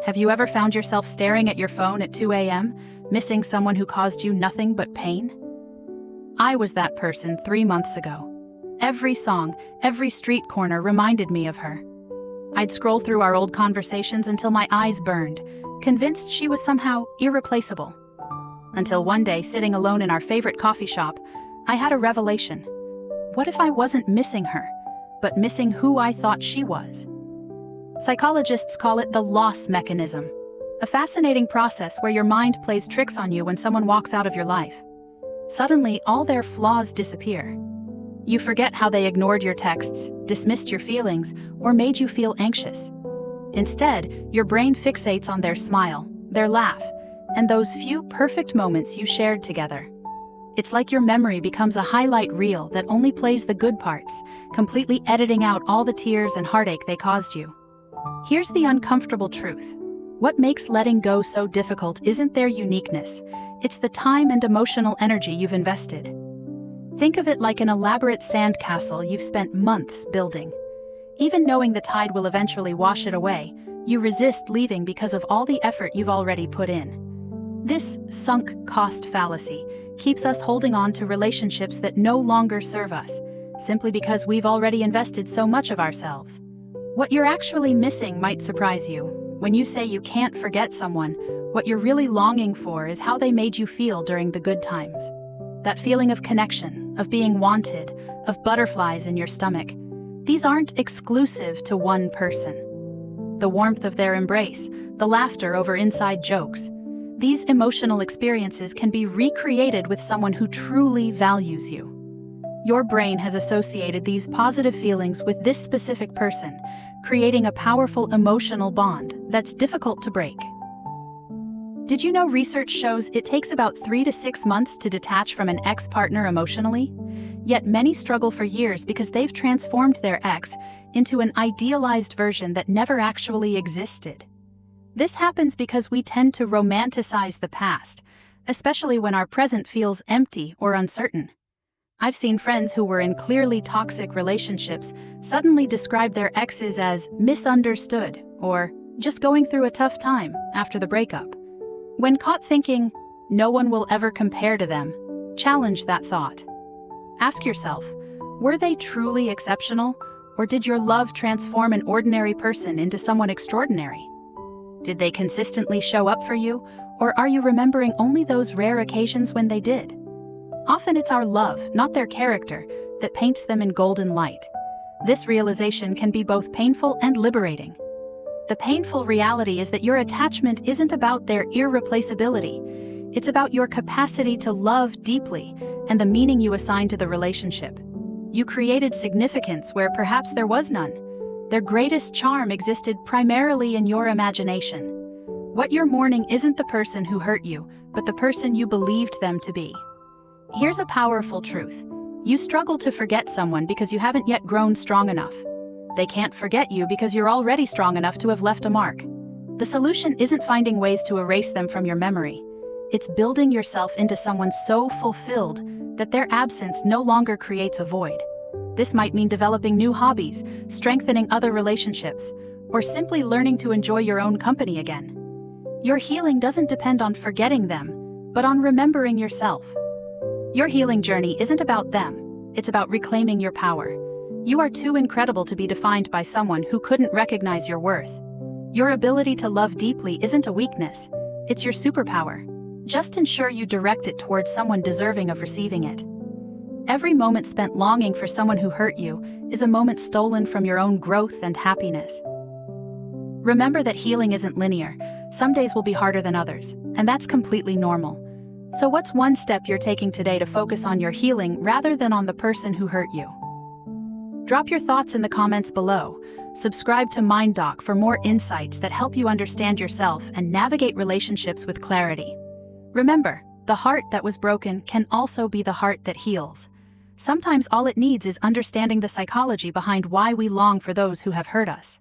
Have you ever found yourself staring at your phone at 2 a.m., missing someone who caused you nothing but pain? I was that person 3 months ago. Every song, every street corner reminded me of her. I'd scroll through our old conversations until my eyes burned, convinced she was somehow irreplaceable. Until one day, sitting alone in our favorite coffee shop, I had a revelation. What if I wasn't missing her, but missing who I thought she was? Psychologists call it the loss mechanism, a fascinating process where your mind plays tricks on you when someone walks out of your life. Suddenly, all their flaws disappear. You forget how they ignored your texts, dismissed your feelings, or made you feel anxious. Instead, your brain fixates on their smile, their laugh, and those few perfect moments you shared together. It's like your memory becomes a highlight reel that only plays the good parts, completely editing out all the tears and heartache they caused you. Here's the uncomfortable truth. What makes letting go so difficult isn't their uniqueness. It's the time and emotional energy you've invested. Think of it like an elaborate sandcastle you've spent months building. Even knowing the tide will eventually wash it away, you resist leaving because of all the effort you've already put in. This sunk cost fallacy keeps us holding on to relationships that no longer serve us, simply because we've already invested so much of ourselves. What you're actually missing might surprise you. When you say you can't forget someone, what you're really longing for is how they made you feel during the good times. That feeling of connection, of being wanted, of butterflies in your stomach. These aren't exclusive to one person. The warmth of their embrace, the laughter over inside jokes. These emotional experiences can be recreated with someone who truly values you. Your brain has associated these positive feelings with this specific person, creating a powerful emotional bond that's difficult to break. Did you know research shows it takes about 3 to 6 months to detach from an ex-partner emotionally? Yet many struggle for years because they've transformed their ex into an idealized version that never actually existed. This happens because we tend to romanticize the past, especially when our present feels empty or uncertain. I've seen friends who were in clearly toxic relationships suddenly describe their exes as misunderstood or just going through a tough time after the breakup. When caught thinking, no one will ever compare to them, challenge that thought. Ask yourself, were they truly exceptional, or did your love transform an ordinary person into someone extraordinary? Did they consistently show up for you, or are you remembering only those rare occasions when they did? Often it's our love, not their character, that paints them in golden light. This realization can be both painful and liberating. The painful reality is that your attachment isn't about their irreplaceability. It's about your capacity to love deeply and the meaning you assign to the relationship. You created significance where perhaps there was none. Their greatest charm existed primarily in your imagination. What you're mourning isn't the person who hurt you, but the person you believed them to be. Here's a powerful truth. You struggle to forget someone because you haven't yet grown strong enough. They can't forget you because you're already strong enough to have left a mark. The solution isn't finding ways to erase them from your memory. It's building yourself into someone so fulfilled that their absence no longer creates a void. This might mean developing new hobbies, strengthening other relationships, or simply learning to enjoy your own company again. Your healing doesn't depend on forgetting them, but on remembering yourself. Your healing journey isn't about them, it's about reclaiming your power. You are too incredible to be defined by someone who couldn't recognize your worth. Your ability to love deeply isn't a weakness, it's your superpower. Just ensure you direct it towards someone deserving of receiving it. Every moment spent longing for someone who hurt you is a moment stolen from your own growth and happiness. Remember that healing isn't linear. Some days will be harder than others, and that's completely normal. So what's one step you're taking today to focus on your healing rather than on the person who hurt you? Drop your thoughts in the comments below. Subscribe to MindDock for more insights that help you understand yourself and navigate relationships with clarity. Remember, the heart that was broken can also be the heart that heals. Sometimes all it needs is understanding the psychology behind why we long for those who have hurt us.